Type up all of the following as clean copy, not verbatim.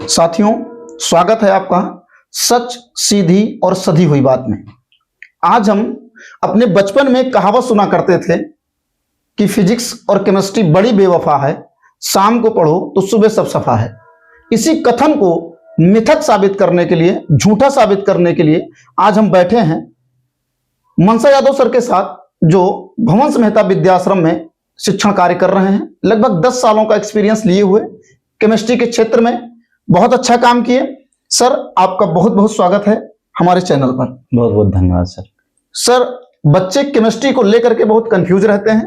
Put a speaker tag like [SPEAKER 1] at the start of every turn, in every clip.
[SPEAKER 1] साथियों, स्वागत है आपका सच सीधी और सधी हुई बात में। आज हम अपने बचपन में कहावत सुना करते थे कि फिजिक्स और केमिस्ट्री बड़ी बेवफा है, शाम को पढ़ो तो सुबह सब सफा है। इसी कथन को मिथक साबित करने के लिए, झूठा साबित करने के लिए आज हम बैठे हैं मनसा यादव सर के साथ, जो भवंस मेहता विद्याश्रम में शिक्षण कार्य कर रहे हैं। लगभग 10 सालों का एक्सपीरियंस लिए हुए, केमिस्ट्री के क्षेत्र में बहुत अच्छा काम किए। सर, आपका बहुत बहुत स्वागत है हमारे चैनल पर।
[SPEAKER 2] बहुत बहुत धन्यवाद सर।
[SPEAKER 1] सर, बच्चे केमिस्ट्री को लेकर के बहुत कंफ्यूज रहते हैं,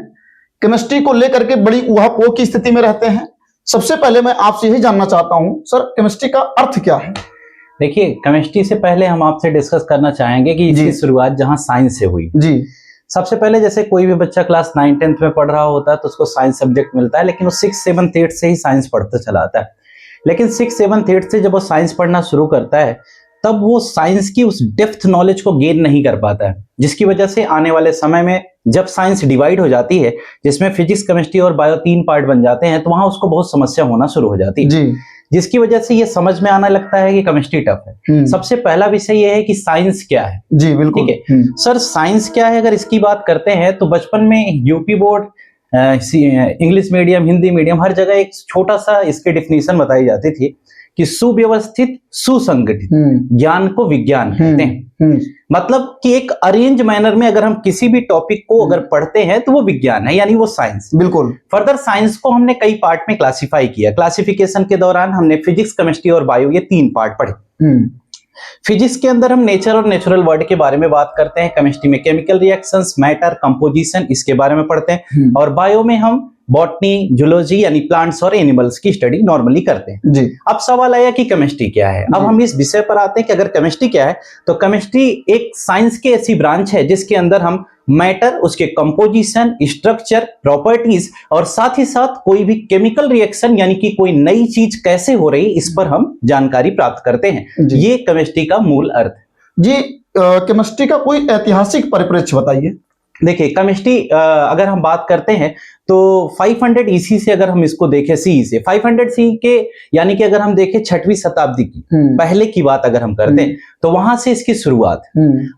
[SPEAKER 1] केमिस्ट्री को लेकर के बड़ी ऊहापोह की स्थिति में रहते हैं। सबसे पहले मैं आपसे यही जानना चाहता हूं, सर, केमिस्ट्री का अर्थ क्या है?
[SPEAKER 2] देखिए, केमिस्ट्री से पहले हम आपसे डिस्कस करना चाहेंगे कि इसकी शुरुआत जहां साइंस से हुई।
[SPEAKER 1] जी।
[SPEAKER 2] सबसे पहले जैसे कोई भी बच्चा क्लास 9, 10th में पढ़ रहा होता है तो उसको साइंस सब्जेक्ट मिलता है, लेकिन वो 6, 7, 8 से ही साइंस पढ़ता चला आता है। लेकिन 6, 7, 8 से जब वो साइंस पढ़ना शुरू करता है तब वो साइंस की उस डेप्थ नॉलेज को गेन नहीं कर पाता है, जिसकी वजह से आने वाले समय में जब साइंस डिवाइड हो जाती है, जिसमें फिजिक्स, केमिस्ट्री और बायो 3 पार्ट बन जाते हैं, तो वहां उसको बहुत समस्या होना शुरू हो जाती है।
[SPEAKER 1] जी।
[SPEAKER 2] जिसकी वजह से ये समझ में आने लगता है कि केमिस्ट्री टफ है। सबसे पहला विषय ये है कि साइंस क्या है।
[SPEAKER 1] जी बिल्कुल।
[SPEAKER 2] ठीक है सर, साइंस क्या है अगर इसकी बात करते हैं तो बचपन में UP board, English medium, Hindi medium, हर जगह एक छोटा सा इसके डिफिनीशन बताई जाती थी कि सुव्यवस्थित, सुसंगठित ज्ञान को विज्ञान कहते हैं। मतलब कि एक अरेंज मैनर में अगर हम किसी भी टॉपिक को अगर पढ़ते हैं तो वो विज्ञान है, यानी वो साइंस।
[SPEAKER 1] बिल्कुल।
[SPEAKER 2] फर्दर साइंस को हमने कई पार्ट में क्लासिफाई किया। क्लासिफिकेशन के दौरान हमने फिजिक्स, केमिस्ट्री और बायो, ये 3 पार्ट पढ़े। फिजिक्स के अंदर हम नेचर और नेचुरल वर्ल्ड के बारे में बात करते हैं, केमिस्ट्री में केमिकल रिएक्शंस, मैटर, कंपोजिशन, इसके बारे में पढ़ते हैं, और बायो में हम बॉटनी, जूलॉजी यानी प्लांट्स और एनिमल्स की स्टडी नॉर्मली करते हैं। जी। अब सवाल आया कि केमिस्ट्री क्या है। अब हम इस विषय पर आते हैं कि अगर केमिस्ट्री क्या है, तो केमिस्ट्री एक साइंस की ऐसी ब्रांच है जिसके अंदर हम मैटर, उसके कंपोजिशन, स्ट्रक्चर, प्रॉपर्टीज और साथ ही साथ कोई भी केमिकल रिएक्शन यानी कि कोई नई चीज कैसे हो रही, इस पर हम जानकारी प्राप्त करते हैं। ये केमिस्ट्री का मूल अर्थ है।
[SPEAKER 1] जी। केमिस्ट्री का कोई ऐतिहासिक परिप्रेक्ष्य बताइए।
[SPEAKER 2] देखिए, केमिस्ट्री अगर हम बात करते हैं तो 500 ईसी से अगर हम इसको देखें, सी से 500 सी के, यानी कि अगर हम देखें 6वीं शताब्दी की पहले की बात अगर हम करते हैं तो वहां से इसकी शुरुआत।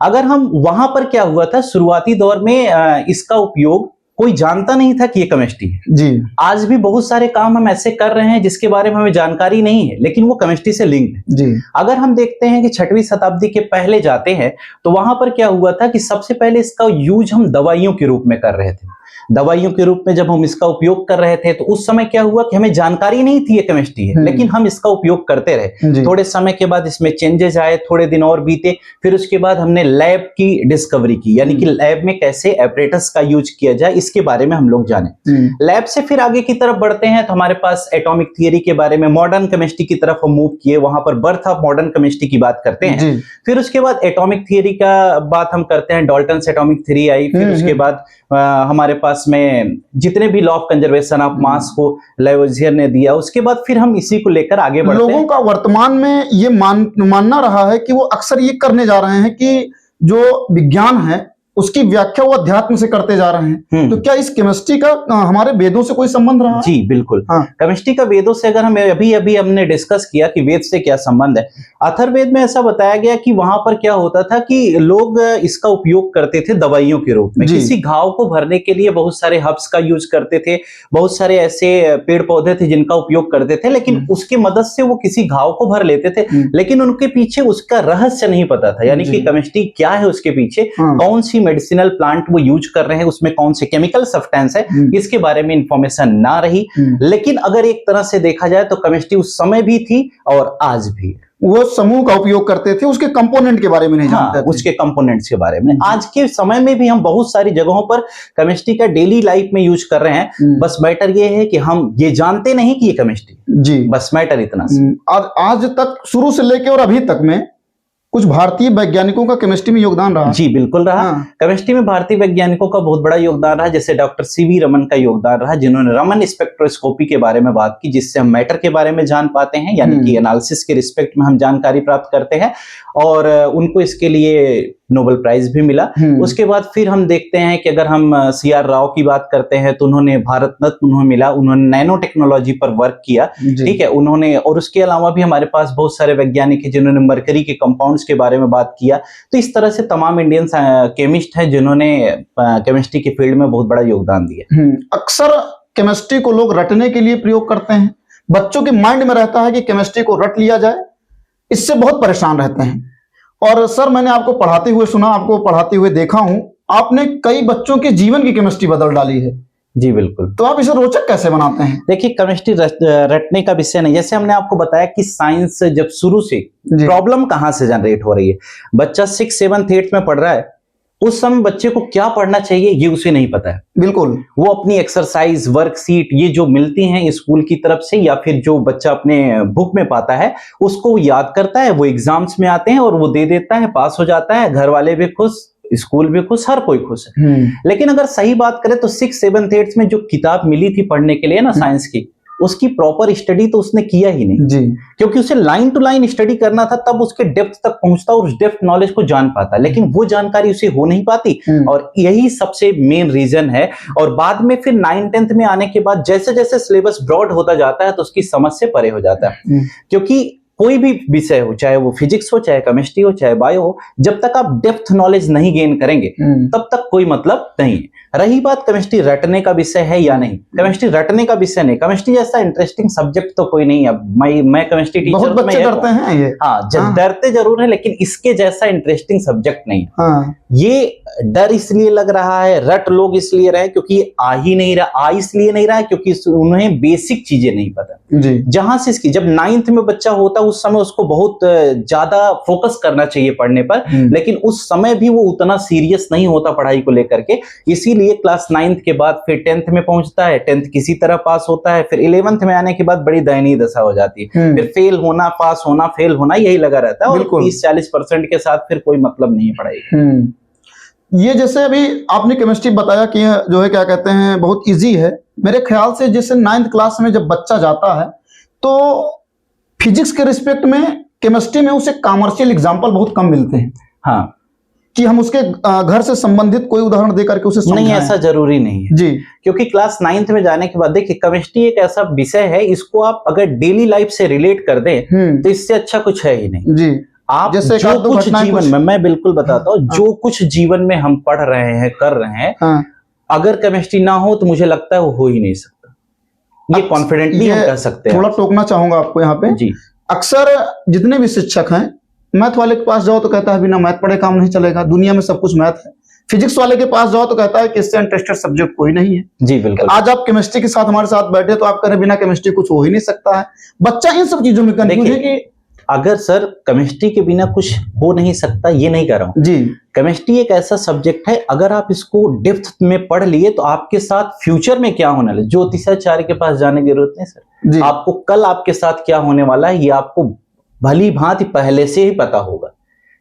[SPEAKER 2] अगर हम वहां पर क्या हुआ था, शुरुआती दौर में इसका उपयोग कोई जानता नहीं था कि ये केमिस्ट्री है। जी। आज भी बहुत सारे काम हम ऐसे कर रहे हैं जिसके बारे में हमें जानकारी नहीं है, लेकिन वो केमिस्ट्री से लिंक्ड है। जी। अगर हम देखते हैं कि 6वीं शताब्दी के पहले जाते हैं तो वहां पर क्या हुआ था कि सबसे पहले इसका यूज हम दवाइयों के रूप में कर रहे थे। दवाइयों के रूप में जब हम इसका उपयोग कर रहे थे तो उस समय क्या हुआ कि हमें जानकारी नहीं थी ये केमिस्ट्री है, लेकिन हम इसका उपयोग करते रहे। थोड़े समय के बाद इसमें चेंजेस आए, थोड़े दिन और बीते, फिर उसके बाद हमने लैब की डिस्कवरी की, यानी कि लैब में कैसे एपरेटस का यूज किया जाए, इसके बारे में हम लोग जाने। लैब से फिर आगे की तरफ बढ़ते हैं तो हमारे पास एटॉमिक थियरी के बारे में, मॉडर्न केमिस्ट्री की तरफ हम मूव किए, वहां पर बर्थ ऑफ मॉडर्न केमिस्ट्री की बात करते हैं। फिर उसके बाद एटॉमिक थियरी का बात हम करते हैं, डाल्टन एटॉमिक थियरी आई। फिर उसके बाद हमारे पास में जितने भी law of conservation of mass को लैवोजियर ने दिया, उसके बाद फिर हम इसी को लेकर आगे बढ़ते हैं।
[SPEAKER 1] लोगों का वर्तमान में ये मानना रहा है कि वो अक्सर ये करने जा रहे हैं कि जो विज्ञान है उसकी व्याख्या वो अध्यात्म से करते जा रहे हैं। तो क्या इस केमिस्ट्री का हमारे वेदों से कोई संबंध रहा है?
[SPEAKER 2] जी बिल्कुल। केमिस्ट्री का वेदों से अगर हम अभी हमने डिस्कस किया कि वेद से क्या संबंध है। अथर्ववेद में ऐसा बताया गया कि वहां पर क्या होता था कि लोग इसका उपयोग करते थे दवाइयों के रूप में। किसी घाव को भरने के लिए बहुत सारे हर्ब्स का यूज करते थे, बहुत सारे ऐसे पेड़ पौधे थे जिनका उपयोग करते थे, लेकिन उसके मदद से वो किसी घाव को भर लेते थे, लेकिन उनके पीछे उसका रहस्य नहीं पता था, यानी कि केमिस्ट्री क्या है, उसके पीछे कौन सी मेडिसिनल प्लांट वो यूज कर रहे हैं, उसमें कौन से केमिकल सब्सटेंस है, इसके बारे में इंफॉर्मेशन ना रही। लेकिन अगर एक तरह से देखा जाए तो केमिस्ट्री उस समय भी थी और आज भी।
[SPEAKER 1] वो समूह का उपयोग करते थे, उसके कंपोनेंट के बारे में नहीं जानते थे।
[SPEAKER 2] उसके कंपोनेंट्स के बारे में आज के समय में भी हम बहुत सारी जगहों पर केमिस्ट्री का डेली लाइफ में यूज कर रहे हैं। बस मैटर ये है कि हम ये जानते नहीं कि ये केमिस्ट्री। जी, बस मैटर इतना सा।
[SPEAKER 1] आज तक शुरू से लेके और अभी तक में कुछ भारतीय वैज्ञानिकों का केमिस्ट्री में योगदान रहा।
[SPEAKER 2] जी बिल्कुल रहा। केमिस्ट्री में भारतीय वैज्ञानिकों का बहुत बड़ा योगदान रहा, जैसे डॉक्टर सीवी रमन का योगदान रहा, जिन्होंने रमन स्पेक्ट्रोस्कोपी के बारे में बात की, जिससे हम मैटर के बारे में जान पाते हैं, यानी कि एनालिसिस के रिस्पेक्ट में हम जानकारी प्राप्त करते हैं। और उनको इसके लिए नोबेल प्राइज भी मिला। उसके बाद फिर हम देखते हैं कि अगर हम CR राव की बात करते हैं तो उन्होंने भारत रत्न उन्हें मिला, उन्होंने नैनो टेक्नोलॉजी पर वर्क किया, ठीक है उन्होंने। और उसके अलावा भी हमारे पास बहुत सारे वैज्ञानिक हैं जिन्होंने मरकरी के कंपाउंड्स के बारे में बात किया। तो इस तरह से तमाम इंडियन केमिस्ट हैं जिन्होंने केमिस्ट्री के फील्ड में बहुत बड़ा योगदान दिया।
[SPEAKER 1] अक्सर केमिस्ट्री को लोग रटने के लिए प्रयोग करते हैं, बच्चों के माइंड में रहता है कि केमिस्ट्री को रट लिया जाए, इससे बहुत परेशान रहते हैं। और सर मैंने आपको पढ़ाते हुए सुना, आपको पढ़ाते हुए देखा हूं, आपने कई बच्चों के जीवन की केमिस्ट्री बदल डाली है।
[SPEAKER 2] जी बिल्कुल।
[SPEAKER 1] तो आप इसे रोचक कैसे बनाते हैं?
[SPEAKER 2] देखिए केमिस्ट्री रटने का विषय नहीं, जैसे हमने आपको बताया कि साइंस जब शुरू से प्रॉब्लम कहां से जनरेट हो रही है, बच्चा 6, 7, 8 में पढ़ रहा है, उस समय बच्चे को क्या पढ़ना चाहिए ये उसे नहीं पता है।
[SPEAKER 1] बिल्कुल।
[SPEAKER 2] वो अपनी एक्सरसाइज, वर्कशीट ये जो मिलती हैं स्कूल की तरफ से या फिर जो बच्चा अपने बुक में पाता है उसको वो याद करता है, वो एग्जाम्स में आते हैं और वो दे देता है, पास हो जाता है, घर वाले भी खुश, स्कूल भी खुश, हर कोई खुश है। लेकिन अगर सही बात करें तो 6, 7, 8 में जो किताब मिली थी पढ़ने के लिए ना साइंस की, उसकी प्रॉपर स्टडी तो उसने किया ही नहीं
[SPEAKER 1] जी,
[SPEAKER 2] क्योंकि उसे लाइन टू लाइन स्टडी करना था, तब उसके डेप्थ तक पहुंचता और उस डेप्थ नॉलेज को जान पाता, लेकिन वो जानकारी उसे हो नहीं पाती और यही सबसे मेन रीजन है। और बाद में फिर 9, 10th में आने के बाद जैसे जैसे सिलेबस ब्रॉड होता जाता है तो उसकी समझ से परे हो जाता है। क्योंकि कोई भी विषय हो, चाहे वो फिजिक्स हो, चाहे केमिस्ट्री हो, चाहे बायो हो, जब तक आप डेप्थ नॉलेज नहीं गेन करेंगे तब तक कोई मतलब नहीं है। रही बात केमिस्ट्री रटने का विषय है या नहीं, केमिस्ट्री रटने का विषय नहीं, केमिस्ट्री जैसा इंटरेस्टिंग सब्जेक्ट तो कोई नहीं है। मैं केमिस्ट्री टीचर,
[SPEAKER 1] बहुत बच्चे डरते हैं ये।
[SPEAKER 2] हाँ, डरते जरूर है, लेकिन इसके जैसा इंटरेस्टिंग सब्जेक्ट नहीं है। ये डर इसलिए लग रहा है, रट लोग इसलिए रहे क्योंकि ये आ इसलिए नहीं रहा है क्योंकि उन्हें बेसिक चीजें नहीं पता। जहां से इसकी जब 9th में बच्चा होता है उस समय उसको बहुत ज्यादा फोकस करना चाहिए पढ़ने पर, लेकिन उस समय भी वो उतना सीरियस नहीं होता पढ़ाई को लेकर के, इसीलिए क्लास 9th के बाद फिर 10th में पहुंचता है, 10th किसी तरह पास होता है, फिर 11th में आने के बाद बड़ी दयनीय दशा हो जाती है, फिर फेल होना, पास होना, फेल होना, यही लगा रहता है और 30-40% के साथ फिर कोई मतलब नहीं है पढ़ाई।
[SPEAKER 1] ये जैसे अभी आपने केमिस्ट्री बताया कि जो है क्या कहते हैं बहुत इजी है, मेरे ख्याल से जैसे 9th क्लास में जब बच्चा जाता है तो फिजिक्स के रिस्पेक्ट में केमिस्ट्री में उसे कॉमर्शियल एग्जांपल बहुत कम मिलते हैं।
[SPEAKER 2] हाँ,
[SPEAKER 1] कि हम उसके घर से संबंधित कोई उदाहरण दे करके उसे समझाएं।
[SPEAKER 2] नहीं, ऐसा जरूरी नहीं है
[SPEAKER 1] जी,
[SPEAKER 2] क्योंकि क्लास 9th में जाने के बाद देखिए केमिस्ट्री एक ऐसा विषय है, इसको आप अगर डेली लाइफ से रिलेट कर दें तो इससे अच्छा कुछ है ही नहीं।
[SPEAKER 1] जी,
[SPEAKER 2] आप
[SPEAKER 1] जैसे
[SPEAKER 2] जो कुछ जीवन में, मैं बिल्कुल बताता हूँ, जो कुछ जीवन में हम पढ़ रहे हैं, कर रहे हैं, अगर केमिस्ट्री ना हो तो मुझे लगता है वो हो ही नहीं सकता। ये कॉन्फिडेंटली हम कह सकते हैं।
[SPEAKER 1] थोड़ा टोकना चाहूंगा आपको यहाँ पे जी। अक्सर जितने भी शिक्षक हैं, मैथ वाले के पास जाओ तो कहता है बिना मैथ पढ़े काम नहीं चलेगा, दुनिया में सब कुछ मैथ है। फिजिक्स वाले के पास जाओ तो कहता है कि इससे इंटरेस्टेड सब्जेक्ट कोई नहीं है। जी बिल्कुल। आज आप केमिस्ट्री के साथ हमारे साथ बैठे तो आप कह रहे बिना केमिस्ट्री कुछ हो ही नहीं सकता है। बच्चा इन सब चीजों में कंफ्यूज है कि
[SPEAKER 2] अगर सर केमिस्ट्री के बिना कुछ हो नहीं सकता, ये नहीं कह रहा हूं जी। केमिस्ट्री एक ऐसा सब्जेक्ट है, अगर आप इसको डेप्थ में पढ़ लिए तो आपके साथ फ्यूचर में क्या होने वाला है, ज्योतिषाचार्य के पास जाने की जरूरत नहीं सर। आपको कल आपके साथ क्या होने वाला है ये आपको भली भांति पहले से ही पता होगा।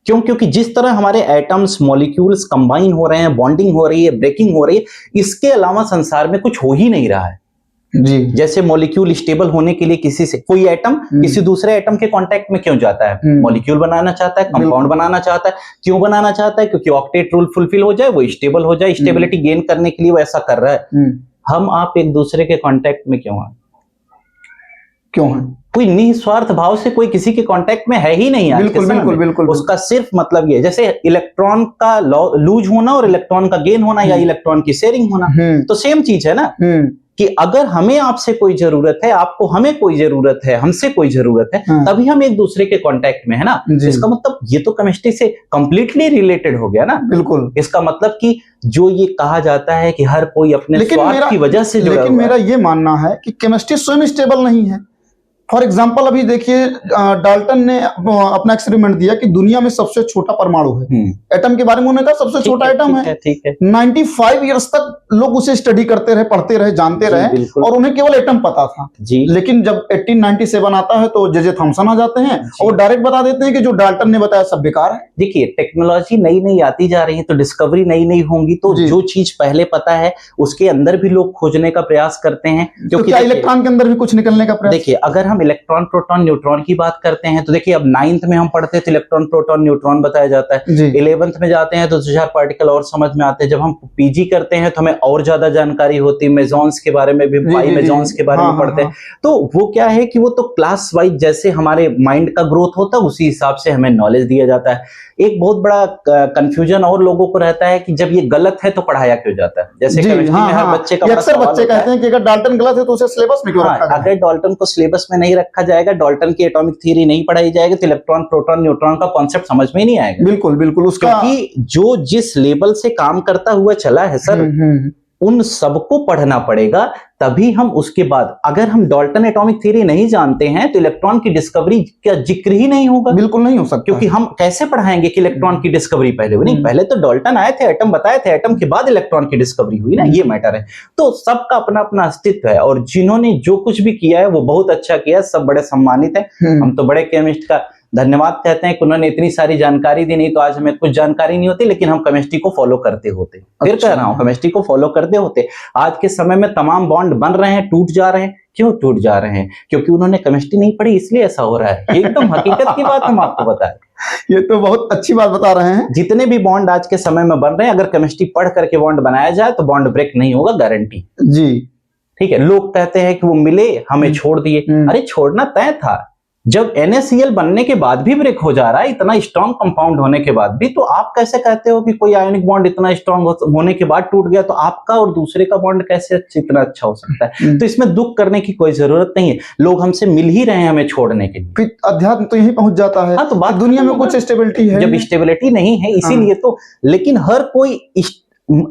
[SPEAKER 2] क्यों? क्योंकि जिस तरह हमारे एटम्स, मॉलिक्यूल्स कंबाइन हो रहे हैं, बॉन्डिंग हो रही है, ब्रेकिंग हो रही है, इसके अलावा संसार में कुछ हो ही नहीं रहा है जी। जैसे मॉलिक्यूल स्टेबल होने के लिए किसी से कोई एटम किसी दूसरे एटम के कांटेक्ट में क्यों जाता है? मॉलिक्यूल बनाना चाहता है, कंपाउंड बनाना चाहता है। क्यों बनाना चाहता है? क्योंकि ऑक्टेट रूल फुलफिल हो जाए, वो स्टेबल हो जाए, स्टेबिलिटी गेन करने के लिए वो ऐसा कर रहा है। हम आप एक दूसरे के कांटेक्ट में क्यों है? कोई निस्वार्थ भाव से कोई किसी के कांटेक्ट में है ही नहीं। बिल्कुल। उसका सिर्फ मतलब ये, जैसे इलेक्ट्रॉन का लूज होना और इलेक्ट्रॉन का गेन होना या इलेक्ट्रॉन की शेयरिंग होना, तो सेम चीज है ना कि अगर हमें आपसे कोई जरूरत है, आपको हमें कोई जरूरत है, हमसे कोई जरूरत है, तभी हम एक दूसरे के कांटेक्ट में है ना। इसका मतलब ये तो केमिस्ट्री से कंप्लीटली रिलेटेड हो गया ना। बिल्कुल। इसका मतलब कि जो ये कहा जाता है कि हर कोई अपने स्वार्थ की वजह से जुड़ा हुआ है।
[SPEAKER 1] लेकिन मेरा ये मानना है कि केमिस्ट्री स्वयं स्टेबल नहीं है। फॉर एग्जाम्पल अभी देखिए डाल्टन ने अपना एक्सपेरिमेंट दिया कि दुनिया में सबसे छोटा परमाणु है। एटम के बारे में उन्होंने कहा सबसे छोटा एटम है।
[SPEAKER 2] ठीक है।
[SPEAKER 1] 95 इयर्स तक लोग उसे स्टडी करते रहे, पढ़ते रहे, जानते रहे और उन्हें केवल एटम पता था जी। लेकिन जब 1897 आता है तो जे थॉमसन आ जाते हैं और डायरेक्ट बता देते हैं कि जो डाल्टन ने बताया सब बेकार है।
[SPEAKER 2] देखिए टेक्नोलॉजी नई नई आती जा रही है तो डिस्कवरी नई नई होंगी, तो जो चीज पहले पता है उसके अंदर भी लोग खोजने का प्रयास करते हैं।
[SPEAKER 1] क्योंकि इलेक्ट्रॉन के अंदर भी कुछ निकलने का प्रयास।
[SPEAKER 2] देखिए अगर हम हम इलेक्ट्रॉन प्रोटॉन न्यूट्रॉन की बात करते हैं तो देखिए अब 9th में हम पढ़ते हैं तो इलेक्ट्रॉन प्रोटॉन न्यूट्रॉन बताया जाता है, 11th में जाते हैं तो 2000 पार्टिकल और समझ में आते हैं, जब हम पीजी करते हैं तो हमें और ज्यादा जानकारी होती है, मेसॉन्स के बारे में भी, पाई मेसॉन्स के बारे में पढ़ते हैं। तो वो क्या है कि वो तो क्लास वाइज जैसे हमारे माइंड का ग्रोथ होता है उसी हिसाब से हमें नॉलेज दिया जाता है। एक बहुत बड़ा कंफ्यूजन और लोगों को रहता है कि जब ये गलत है तो पढ़ाया क्यों जाता है, जैसे केमिस्ट्री में हर बच्चे का
[SPEAKER 1] अक्सर बच्चे कहते हैं कि अगर डाल्टन गलत है तो उसे सिलेबस में क्यों रखा गया?
[SPEAKER 2] अगर डाल्टन को सिलेबस में नहीं रखा जाएगा, डाल्टन की एटॉमिक थ्योरी नहीं पढ़ाई जाएगी तो इलेक्ट्रॉन प्रोटॉन न्यूट्रॉन का कॉन्सेप्ट समझ में नहीं आएगा।
[SPEAKER 1] बिल्कुल बिल्कुल, उसका
[SPEAKER 2] क्योंकि जो जिस लेवल से काम करता हुआ चला है सर, उन सबको पढ़ना पड़ेगा, तभी हम उसके बाद अगर हम डाल्टन एटॉमिक थ्योरी नहीं जानते हैं तो इलेक्ट्रॉन की डिस्कवरी का जिक्र ही नहीं होगा।
[SPEAKER 1] बिल्कुल नहीं हो सकता,
[SPEAKER 2] क्योंकि हम कैसे पढ़ाएंगे कि इलेक्ट्रॉन की डिस्कवरी पहले हुई? नहीं, पहले तो डाल्टन आए थे, एटम बताए थे, एटम के बाद इलेक्ट्रॉन की डिस्कवरी हुई ना, ये मैटर है। तो सबका अपना अपना अस्तित्व है और जिन्होंने जो कुछ भी किया है वो बहुत अच्छा किया है, सब बड़े सम्मानित है। हम तो बड़े केमिस्ट का धन्यवाद कहते हैं कि उन्होंने इतनी सारी जानकारी दी, नहीं तो आज हमें कुछ जानकारी नहीं होती, लेकिन हम केमिस्ट्री को फॉलो करते होते। फिर कह रहा हूं, केमिस्ट्री को फॉलो करते होते। आज के समय में तमाम बॉन्ड बन रहे हैं, टूट जा रहे हैं। क्यों टूट जा रहे हैं? क्योंकि उन्होंने केमिस्ट्री नहीं पढ़ी, इसलिए ऐसा हो रहा है। एकदम हकीकत की बात हम आपको बताएं।
[SPEAKER 1] ये तो बहुत अच्छी बात बता रहे हैं।
[SPEAKER 2] जितने भी बॉन्ड आज के समय में बन रहे हैं, अगर केमिस्ट्री पढ़ करके बॉन्ड बनाया जाए तो बॉन्ड ब्रेक नहीं होगा, गारंटी
[SPEAKER 1] जी।
[SPEAKER 2] ठीक है। लोग कहते हैं कि वो मिले हमें छोड़ दिए, अरे छोड़ना तय था। जब NaCl बनने के बाद भी ब्रेक हो जा रहा है, इतना स्ट्रॉन्ग कंपाउंड होने के बाद भी, तो आप कैसे कहते हो कि कोई आयनिक बॉन्ड इतना स्ट्रॉन्ग होने के बाद टूट गया, तो आपका और दूसरे का बॉन्ड कैसे इतना अच्छा हो सकता है? तो इसमें दुख करने की कोई जरूरत नहीं है। लोग हमसे मिल ही रहे हैं हमें छोड़ने के लिए,
[SPEAKER 1] फिर अध्यात्म तो यही पहुंच जाता है।
[SPEAKER 2] हाँ, तो बात
[SPEAKER 1] दुनिया में कुछ स्टेबिलिटी है,
[SPEAKER 2] जब स्टेबिलिटी नहीं है इसीलिए तो। लेकिन हर कोई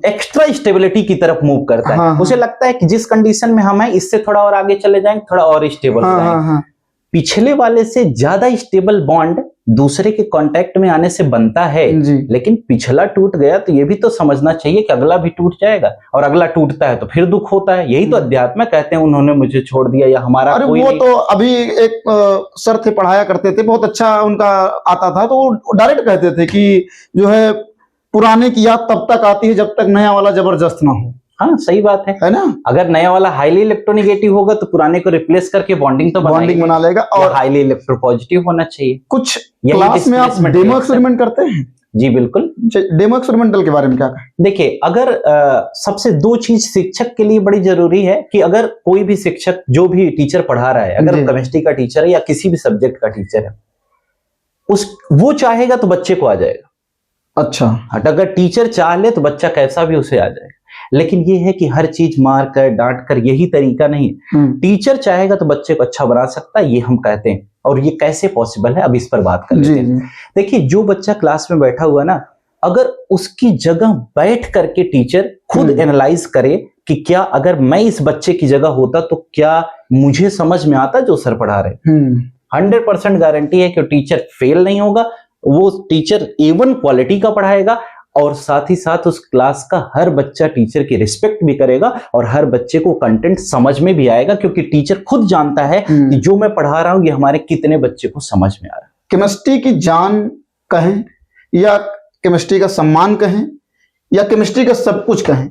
[SPEAKER 2] एक्स्ट्रा स्टेबिलिटी की तरफ मूव करता है। उसे लगता है कि जिस कंडीशन में हम हैं इससे थोड़ा और आगे चले जाएंगे, थोड़ा और स्टेबल हो जाएंगे। पिछले वाले से ज्यादा स्टेबल बॉन्ड दूसरे के कांटेक्ट में आने से बनता है, लेकिन पिछला टूट गया तो ये भी तो समझना चाहिए कि अगला भी टूट जाएगा, और अगला टूटता है तो फिर दुख होता है। यही तो अध्यात्म कहते हैं, उन्होंने मुझे छोड़ दिया या हमारा
[SPEAKER 1] अरे
[SPEAKER 2] कोई
[SPEAKER 1] वो तो अभी एक सर थे, पढ़ाया करते थे, बहुत अच्छा उनका आता था, तो वो डायरेक्ट कहते थे कि जो है पुराने की याद तब तक आती है जब तक नया वाला जबरदस्त ना हो।
[SPEAKER 2] हाँ, सही बात है ना। अगर नया वाला हाईली इलेक्ट्रोनेगेटिव होगा तो पुराने को रिप्लेस करके बॉन्डिंग तो बना लेगा, और हाईली इलेक्ट्रोपॉजिटिव होना चाहिए।
[SPEAKER 1] कुछ क्लास में आप डेमो एक्सपेरिमेंट करते हैं?
[SPEAKER 2] जी बिल्कुल।
[SPEAKER 1] डेमो एक्सपेरिमेंटल के बारे में क्या कहें?
[SPEAKER 2] देखिए, अगर सबसे दो चीज शिक्षक के लिए बड़ी जरूरी है कि अगर कोई भी शिक्षक, जो भी टीचर पढ़ा रहा है, अगर केमिस्ट्री का टीचर है या किसी भी सब्जेक्ट का टीचर है, वो चाहेगा तो बच्चे को आ जाएगा।
[SPEAKER 1] अच्छा,
[SPEAKER 2] अगर टीचर चाह ले तो बच्चा कैसा भी उसे आ जाएगा। लेकिन ये है कि हर चीज मार कर डांट कर यही तरीका नहीं है। टीचर चाहेगा तो बच्चे को अच्छा बना सकता है, ये हम कहते हैं। और ये कैसे पॉसिबल है, अब इस पर बात कर लेते हैं। देखिए, जो बच्चा क्लास में बैठा हुआ ना, अगर उसकी जगह बैठ करके टीचर खुद एनालाइज करे कि क्या अगर मैं इस बच्चे की जगह होता तो क्या मुझे समझ में आता जो सर पढ़ा रहे, 100% गारंटी है कि टीचर फेल नहीं होगा। वो टीचर A1 क्वालिटी का पढ़ाएगा, और साथ ही साथ उस क्लास का हर बच्चा टीचर की रिस्पेक्ट भी करेगा, और हर बच्चे को कंटेंट समझ में भी आएगा, क्योंकि टीचर खुद जानता है कि जो मैं पढ़ा रहा हूं ये हमारे कितने बच्चे को समझ में आ रहा है।
[SPEAKER 1] केमिस्ट्री की जान कहें या केमिस्ट्री का सम्मान कहें या केमिस्ट्री का सब कुछ कहें,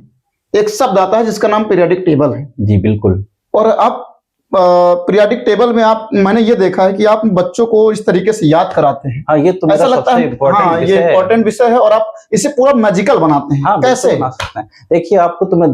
[SPEAKER 1] एक शब्द आता है जिसका नाम पीरियोडिक टेबल है।
[SPEAKER 2] जी बिल्कुल।
[SPEAKER 1] और आप पीरियोडिक टेबल में मैंने ये देखा है कि आप बच्चों को इस तरीके से याद कराते हैं।
[SPEAKER 2] हाँ, ये तो
[SPEAKER 1] ऐसा लगता है, हाँ, ये इम्पोर्टेंट विषय है, और आप इसे पूरा मैजिकल बनाते हैं।
[SPEAKER 2] हाँ, कैसे बना सकते हैं? देखिए, आपको तो मैं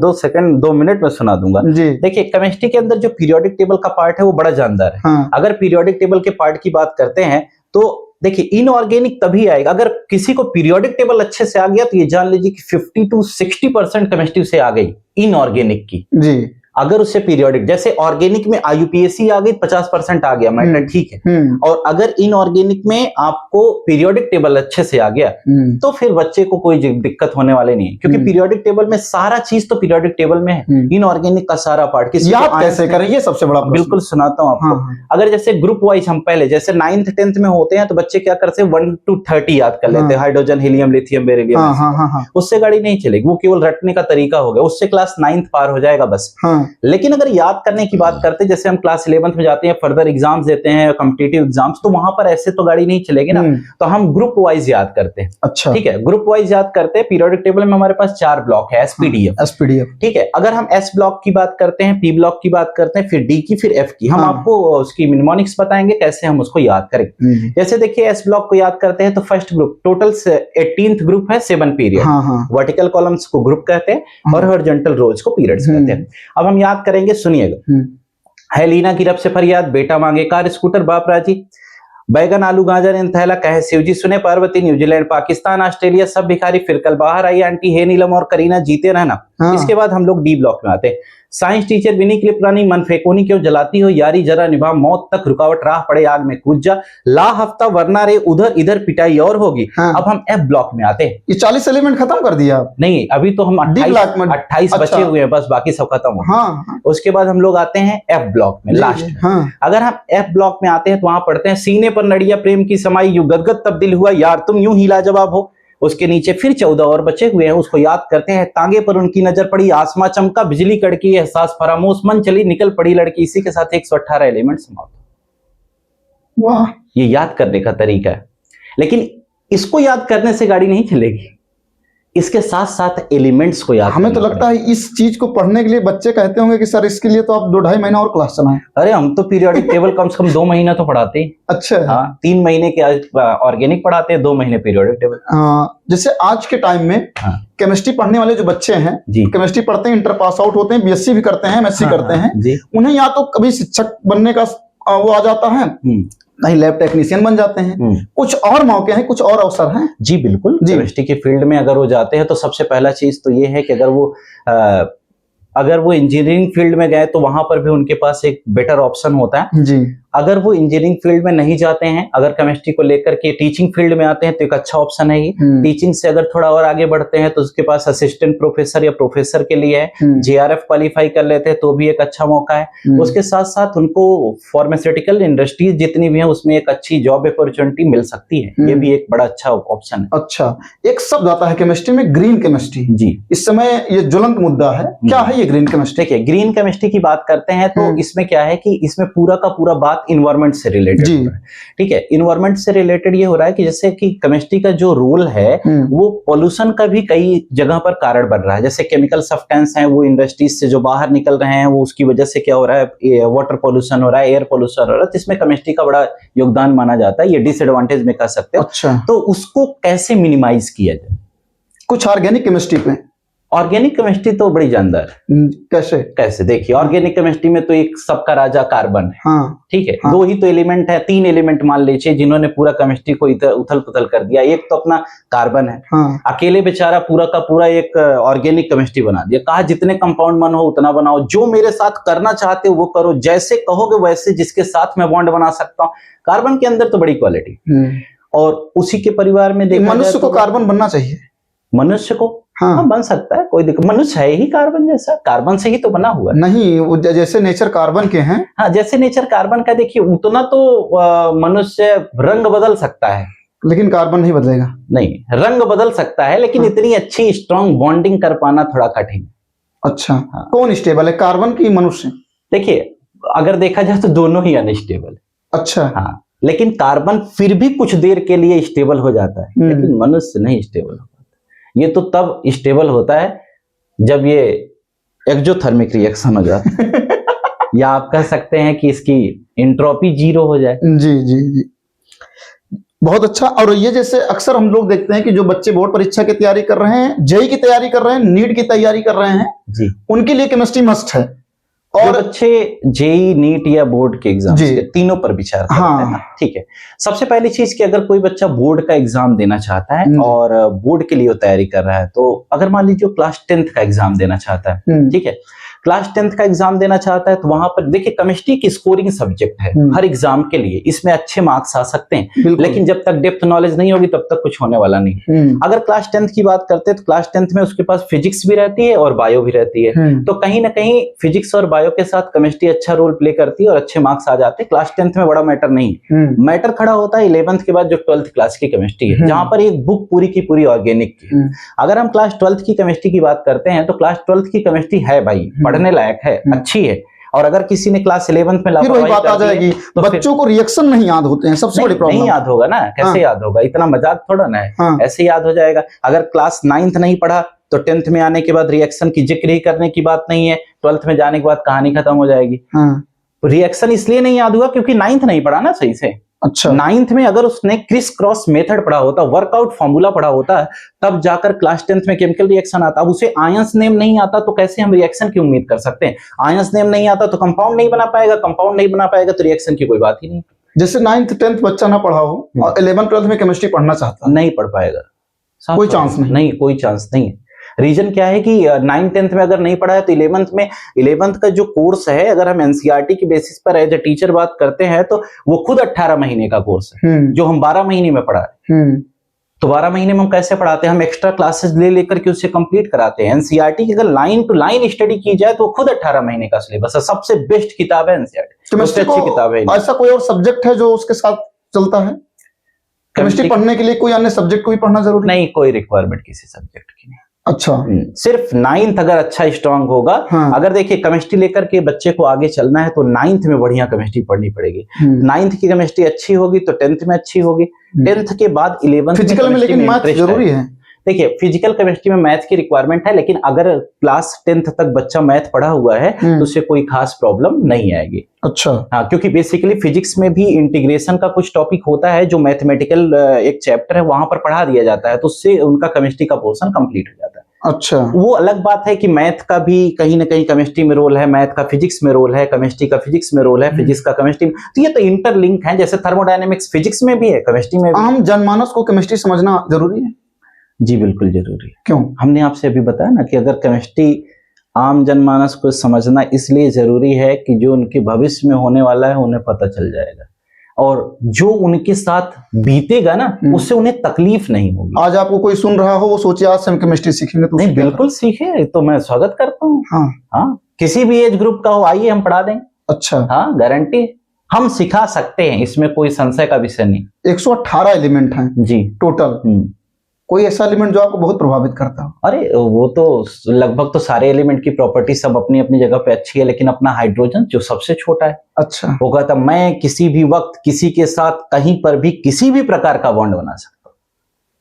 [SPEAKER 2] 2 मिनट में सुना दूंगा जी। देखिए, केमिस्ट्री के अंदर जो पीरियोडिक टेबल का पार्ट है वो बड़ा जानदार है। हाँ। अगर पीरियोडिक टेबल के पार्ट की बात करते हैं तो देखिए, इनऑर्गेनिक तभी आएगा। अगर किसी को पीरियोडिक टेबल अच्छे से आ गया तो ये जान लीजिए कि 50 to 60% केमिस्ट्री से आ गई इनऑर्गेनिक की जी। अगर उससे पीरियोडिक, जैसे ऑर्गेनिक में IUPAC आ गई 50% आ गया, मैटर ठीक है। और अगर इनऑर्गेनिक में आपको पीरियोडिक टेबल अच्छे से आ गया तो फिर बच्चे को कोई दिक्कत होने वाली नहीं है, क्योंकि पीरियोडिक टेबल में सारा चीज तो पीरियोडिक टेबल में है। इनऑर्गेनिक का सारा पार्ट
[SPEAKER 1] याद कैसे करें, ये सबसे बड़ा प्रश्न।
[SPEAKER 2] बिल्कुल सुनाता हूँ आपको। अगर जैसे ग्रुप वाइज हम पहले जैसे 9th 10th में होते हैं तो बच्चे क्या करते हैं, 1 to 30 याद कर लेते हैं, हाइड्रोजन, हीलियम, लिथियम, बेरिलियम। उससे गाड़ी नहीं चलेगी, वो केवल रटने का तरीका हो गया, उससे क्लास 9th पार हो जाएगा बस। लेकिन अगर याद करने की बात करते, जैसे हम क्लास 11th में जाते हैं, फर्दर एग्जाम्स देते हैं, कॉम्पिटिटिव एग्जाम्स, तो वहां पर ऐसे तो गाड़ी नहीं चलेगी ना, तो हम ग्रुप वाइज याद करते हैं।
[SPEAKER 1] अच्छा,
[SPEAKER 2] ठीक है, ग्रुप वाइज याद करते हैं। पीरियोडिक टेबल में हमारे पास 4 ब्लॉक है, एसपीडीएफ।
[SPEAKER 1] एसपीडीएफ,
[SPEAKER 2] ठीक है, अगर हम एस ब्लॉक की बात करते हैं, पी ब्लॉक की बात करते हैं, फिर डी की, फिर एफ की, हम आपको उसकी निमोनिक्स बताएंगे कैसे हम उसको याद करेंगे। जैसे देखिए, एस ब्लॉक को याद करते हैं तो first group, total 18th group है, 7 पीरियड। वर्टिकल कॉलम्स को ग्रुप कहते हैं और हॉरिजॉन्टल रोज को पीरियड्स कहते हैं। अब हम याद करेंगे, सुनिएगा। है लीना की रब से फरियाद, बेटा मांगे कार स्कूटर बाप राजी, बैगन आलू गाजर इन थैला कहे शिवजी सुने पार्वती, न्यूजीलैंड पाकिस्तान ऑस्ट्रेलिया सब भिखारी, फिर कल बाहर आई आंटी, हे नीलम और करीना, जीते रहना। इसके बाद हम लोग डी ब्लॉक में आते हैं। साइंस टीचर विनी के लिए पुरानी, मन फेकोनी क्यों जलाती हो यारी, जरा निभा मौत तक रुकावट, राह पड़े आग में कूद जा, ला हफ्ता वरना रे उधर इधर पिटाई और होगी। अब हम एफ ब्लॉक में आते हैं।
[SPEAKER 1] ये 40 एलिमेंट खत्म कर दिया आप?
[SPEAKER 2] नहीं, अभी तो हम 28 बचे हुए हैं, बस बाकी सब खत्म हो। उसके बाद हम लोग आते हैं एफ ब्लॉक में, लास्ट। अगर हम एफ ब्लॉक में आते हैं तो वहां पढ़ते हैं, सीने पर नड़िया प्रेम की समाई, यू गदगद तब्दील हुआ यार तुम यूं ही लाजवाब हो। उसके नीचे फिर 14 और बचे हुए हैं, उसको याद करते हैं। तांगे पर उनकी नजर पड़ी, आसमां चमका, बिजली कड़की, एहसास फरामोश, मन चली निकल पड़ी लड़की। इसी के साथ 118 एलिमेंट समाप्त।
[SPEAKER 1] वाह,
[SPEAKER 2] ये याद करने का तरीका है। लेकिन इसको याद करने से गाड़ी नहीं चलेगी, इसके साथ साथ एलिमेंट्स को याद।
[SPEAKER 1] हमें तो लगता है इस चीज को पढ़ने के लिए बच्चे कहते होंगे कि सर इसके लिए तो आप 2-2.5 महीना और क्लास चलाएं।
[SPEAKER 2] अरे हम तो पीरियोडिक टेबल कम से कम 2 महीना तो पढ़ाते ही।
[SPEAKER 1] अच्छा,
[SPEAKER 2] हाँ, 3 महीने के ऑर्गेनिक पढ़ाते हैं, 2 महीने पीरियोडिक टेबल।
[SPEAKER 1] जैसे आज के टाइम में केमिस्ट्री पढ़ने वाले जो बच्चे हैं, केमिस्ट्री पढ़ते हैं, इंटर पास आउट होते हैं, बीएससी भी करते हैं, एमएससी करते हैं, उन्हें या तो कभी शिक्षक बनने का वो आ जाता है, नहीं लैब टेक्नीशियन बन जाते हैं, कुछ और मौके हैं, कुछ और अवसर हैं।
[SPEAKER 2] जी बिल्कुल, केमिस्ट्री के फील्ड में अगर वो जाते हैं तो सबसे पहला चीज तो ये है कि अगर वो इंजीनियरिंग फील्ड में गए तो वहां पर भी उनके पास एक बेटर ऑप्शन होता है।
[SPEAKER 1] जी,
[SPEAKER 2] अगर वो इंजीनियरिंग फील्ड में नहीं जाते हैं, अगर केमिस्ट्री को लेकर के टीचिंग फील्ड में आते हैं तो एक अच्छा ऑप्शन है ये। टीचिंग से अगर थोड़ा और आगे बढ़ते हैं तो उसके पास असिस्टेंट प्रोफेसर या प्रोफेसर के लिए है। जेआरएफ क्वालिफाई कर लेते हैं तो भी एक अच्छा मौका है। उसके साथ साथ उनको फार्मास्यूटिकल इंडस्ट्रीज जितनी भी है उसमें एक अच्छी जॉब अपॉर्चुनिटी मिल सकती है। ये भी एक बड़ा अच्छा ऑप्शन है।
[SPEAKER 1] अच्छा, एक शब्द आता है केमिस्ट्री में, ग्रीन केमिस्ट्री।
[SPEAKER 2] जी,
[SPEAKER 1] इस समय ये ज्वलंत मुद्दा है, क्या है ये ग्रीन केमिस्ट्री?
[SPEAKER 2] देखिए, ग्रीन केमिस्ट्री की बात करते हैं तो इसमें क्या है कि इसमें पूरा का पूरा बात इन्वायरमेंट से रिलेटेड हो रहा है। ठीक है, इन्वायरमेंट से रिलेटेड ये हो रहा है कि जैसे कि केमिस्ट्री का जो रोल है वो पॉल्यूशन का भी कई जगह पर कारण बन रहा है। जैसे केमिकल सब्सटेंस हैं वो इंडस्ट्रीज से जो बाहर निकल रहे हैं, वो उसकी वजह से क्या हो रहा है, वाटर पॉल्यूशन हो रहा है, एयर पॉल्यूशन हो रहा है। तो इसमें केमिस्ट्री का बड़ा योगदान माना जाता है, ये डिसएडवांटेज में कह सकते हो।
[SPEAKER 1] अच्छा,
[SPEAKER 2] तो उसको कैसे मिनिमाइज किया जाए?
[SPEAKER 1] कुछ ऑर्गेनिक केमिस्ट्री पे।
[SPEAKER 2] ऑर्गेनिक केमिस्ट्री तो बड़ी जानदार। कैसे देखिए, ऑर्गेनिक केमिस्ट्री में तो एक सबका राजा कार्बन है। ठीक है, 2 ही तो एलिमेंट है, 3 एलिमेंट मान लीजिए जिन्होंने पूरा केमिस्ट्री को इधर उथल पुथल कर दिया। एक तो अपना कार्बन है, अकेले बेचारा पूरा का पूरा एक ऑर्गेनिक केमिस्ट्री बना दिया। कहा जितने कंपाउंड बनो उतना बनाओ, जो मेरे साथ करना चाहते हो वो करो, जैसे कहोगे वैसे, जिसके साथ मैं बॉन्ड बना सकता हूँ। कार्बन के अंदर तो बड़ी क्वालिटी। और उसी के परिवार में देखा
[SPEAKER 1] मनुष्य को कार्बन बनना चाहिए।
[SPEAKER 2] मनुष्य को हाँ, बन सकता है, कोई दिक्कत। मनुष्य है ही कार्बन जैसा, कार्बन से ही तो बना हुआ है।
[SPEAKER 1] नहीं, वो जैसे नेचर कार्बन के हैं।
[SPEAKER 2] हाँ, जैसे नेचर कार्बन का, देखिए उतना तो मनुष्य रंग बदल सकता है,
[SPEAKER 1] लेकिन कार्बन नहीं बदलेगा।
[SPEAKER 2] नहीं, रंग बदल सकता है लेकिन इतनी अच्छी स्ट्रॉन्ग बॉन्डिंग कर पाना थोड़ा कठिन।
[SPEAKER 1] अच्छा, कौन स्टेबल है, कार्बन की मनुष्य?
[SPEAKER 2] देखिए, अगर देखा जाए तो दोनों ही अनस्टेबल है।
[SPEAKER 1] अच्छा,
[SPEAKER 2] हाँ, लेकिन कार्बन फिर भी कुछ देर के लिए स्टेबल हो जाता है, लेकिन मनुष्य नहीं स्टेबल हो। ये तो तब स्टेबल होता है जब ये एक्सोथर्मिक रिएक्शन हो जाता है या आप कह सकते हैं कि इसकी एंट्रोपी 0 हो जाए।
[SPEAKER 1] जी जी जी, बहुत अच्छा। और ये जैसे अक्सर हम लोग देखते हैं कि जो बच्चे बोर्ड परीक्षा की तैयारी कर रहे हैं, जेईई की तैयारी कर रहे हैं, नीट की तैयारी कर रहे हैं जी, उनके लिए केमिस्ट्री मस्ट है।
[SPEAKER 2] और अच्छे जेईई, नीट या बोर्ड के एग्जाम तीनों पर विचार करते हैं। ठीक है, सबसे पहली चीज कि अगर कोई बच्चा बोर्ड का एग्जाम देना चाहता है और बोर्ड के लिए वो तैयारी कर रहा है, तो अगर मान लीजिए क्लास 10th का एग्जाम देना चाहता है, ठीक है, क्लास 10th का एग्जाम देना चाहता है, तो वहां पर देखिए केमिस्ट्री की स्कोरिंग सब्जेक्ट है हर एग्जाम के लिए, इसमें अच्छे मार्क्स आ सकते हैं, लेकिन जब तक डेप्थ नॉलेज नहीं होगी तब तक कुछ होने वाला नहीं। अगर क्लास 10th की बात करते हैं तो क्लास 10th में उसके पास फिजिक्स भी रहती है और बायो भी रहती है, तो कहीं ना कहीं फिजिक्स और बायो के साथ केमिस्ट्री अच्छा रोल प्ले करती है और अच्छे मार्क्स आ जाते हैं। क्लास 10th में बड़ा मैटर नहीं है, मैटर खड़ा होता है 11th के बाद जो 12th क्लास की केमिस्ट्री है, जहां पर एक बुक पूरी की पूरी ऑर्गेनिक की। अगर हम क्लास 12th की केमिस्ट्री की बात करते हैं तो क्लास 12th की केमिस्ट्री है भाई पढ़ने लायक है, अच्छी है। और अगर किसी ने क्लास 11th में
[SPEAKER 1] फिर वही
[SPEAKER 2] लापरवाही
[SPEAKER 1] बात आ
[SPEAKER 2] कर दी है,
[SPEAKER 1] जाएगी,
[SPEAKER 2] तो फिर
[SPEAKER 1] बच्चों को रिएक्शन नहीं याद होते हैं, सबसे बड़ी
[SPEAKER 2] नहीं
[SPEAKER 1] प्रॉब्लम।
[SPEAKER 2] याद होगा ना, कैसे
[SPEAKER 1] हाँ।
[SPEAKER 2] याद होगा, इतना मजाक थोड़ा ना है।
[SPEAKER 1] हाँ।
[SPEAKER 2] ऐसे याद हो जाएगा। अगर क्लास 9th नहीं पढ़ा तो 10th में आने के बाद रिएक्शन की जिक्र ही करने की बात नहीं है, 12th में जाने के बाद कहानी खत्म हो जाएगी।
[SPEAKER 1] हाँ।
[SPEAKER 2] रिएक्शन इसलिए नहीं याद हुआ क्योंकि 9th नहीं पढ़ा ना सही से।
[SPEAKER 1] अच्छा।
[SPEAKER 2] 9th में अगर उसने क्रिस क्रॉस मेथड पढ़ा होता, वर्कआउट फॉर्मूला पढ़ा होता, तब जाकर क्लास 10th में केमिकल रिएक्शन आता। अब उसे आयंस नेम नहीं आता तो कैसे हम रिएक्शन की उम्मीद कर सकते हैं? आयंस नेम नहीं आता तो कंपाउंड नहीं बना पाएगा, कंपाउंड नहीं बना पाएगा तो रिएक्शन की कोई बात ही नहीं।
[SPEAKER 1] जैसे 9th 10th बच्चा ना पढ़ा हो और 11th 12th में केमिस्ट्री पढ़ना चाहता है,
[SPEAKER 2] नहीं पढ़ पाएगा,
[SPEAKER 1] कोई चांस नहीं।
[SPEAKER 2] नहीं, कोई चांस नहीं है। रीजन क्या है कि 9th 10th में अगर नहीं पढ़ा है तो 11th का जो कोर्स है, अगर हम एनसीईआरटी की बेसिस पर एज ए टीचर बात करते हैं तो वो खुद 18 महीने का कोर्स है, जो हम 12 महीने में पढ़ा है। तो 12 महीने में हम कैसे पढ़ाते हैं? हम एक्स्ट्रा क्लासेस ले लेकर के उसे कंप्लीट कराते हैं। एनसीईआरटी की अगर लाइन टू लाइन स्टडी की जाए तो खुद 18 महीने का सिलेबस है, सबसे बेस्ट किताब है एनसीईआरटी, सबसे अच्छी किताब है।
[SPEAKER 1] ऐसा कोई और सब्जेक्ट है जो उसके साथ चलता है? केमिस्ट्री पढ़ने के लिए कोई अन्य सब्जेक्ट को भी पढ़ना जरूरी
[SPEAKER 2] नहीं, कोई रिक्वायरमेंट किसी सब्जेक्ट की नहीं।
[SPEAKER 1] अच्छा,
[SPEAKER 2] सिर्फ 9th अगर अच्छा स्ट्रांग होगा।
[SPEAKER 1] हाँ।
[SPEAKER 2] अगर देखिए केमिस्ट्री लेकर के बच्चे को आगे चलना है तो 9th में बढ़िया केमिस्ट्री पढ़नी पड़ेगी। 9th की केमिस्ट्री अच्छी होगी तो 10th में अच्छी होगी, 10th के बाद 11th
[SPEAKER 1] फिजिकल में लेकिन मैथ जरूरी है।
[SPEAKER 2] देखिए फिजिकल केमिस्ट्री में मैथ की रिक्वायरमेंट है, लेकिन अगर क्लास 10th तक बच्चा मैथ पढ़ा हुआ है तो उससे कोई खास प्रॉब्लम नहीं आएगी।
[SPEAKER 1] अच्छा।
[SPEAKER 2] हाँ, क्योंकि बेसिकली फिजिक्स में भी इंटीग्रेशन का कुछ टॉपिक होता है जो मैथमेटिकल एक चैप्टर है, वहां पर पढ़ा दिया जाता है, तो उससे उनका केमिस्ट्री का पोर्शन कंप्लीट हो जाता है।
[SPEAKER 1] अच्छा।
[SPEAKER 2] वो अलग बात है कि मैथ का भी कहीं ना कहीं केमिस्ट्री में रोल है, मैथ का फिजिक्स में रोल है, केमिस्ट्री का फिजिक्स में रोल है, फिजिक्स का केमिस्ट्री में, तो ये तो इंटरलिंक है। जैसे थर्मोडायनेमिक्स फिजिक्स में भी है, केमिस्ट्री में भी।
[SPEAKER 1] आम जनमानस को केमिस्ट्री समझना जरूरी है?
[SPEAKER 2] जी बिल्कुल जरूरी है।
[SPEAKER 1] क्यों?
[SPEAKER 2] हमने आपसे अभी बताया ना कि अगर केमिस्ट्री आम जनमानस को समझना इसलिए जरूरी है कि जो उनके भविष्य में होने वाला है उन्हें पता चल जाएगा, और जो उनके साथ बीतेगा ना उससे उन्हें तकलीफ नहीं होगी।
[SPEAKER 1] आज आपको कोई सुन रहा हो, वो सोचे आज से हम केमिस्ट्री सीखेंगे, तो
[SPEAKER 2] नहीं, बिल्कुल सीखे, तो मैं स्वागत करता हूँ।
[SPEAKER 1] हाँ।
[SPEAKER 2] हाँ, किसी भी एज ग्रुप का हो, आइए हम पढ़ा दें।
[SPEAKER 1] अच्छा।
[SPEAKER 2] हाँ, गारंटी हम सिखा सकते हैं, इसमें कोई संशय का विषय नहीं।
[SPEAKER 1] 118 एलिमेंट हैं
[SPEAKER 2] जी
[SPEAKER 1] टोटल। कोई ऐसा एलिमेंट जो आपको बहुत प्रभावित करता हो?
[SPEAKER 2] अरे वो तो लगभग तो सारे एलिमेंट की प्रॉपर्टी सब अपनी अपनी जगह पे अच्छी है, लेकिन अपना हाइड्रोजन जो सबसे छोटा है।
[SPEAKER 1] अच्छा।
[SPEAKER 2] वो कहता मैं किसी भी वक्त किसी के साथ कहीं पर भी किसी भी प्रकार का बॉन्ड बना सकता हूं।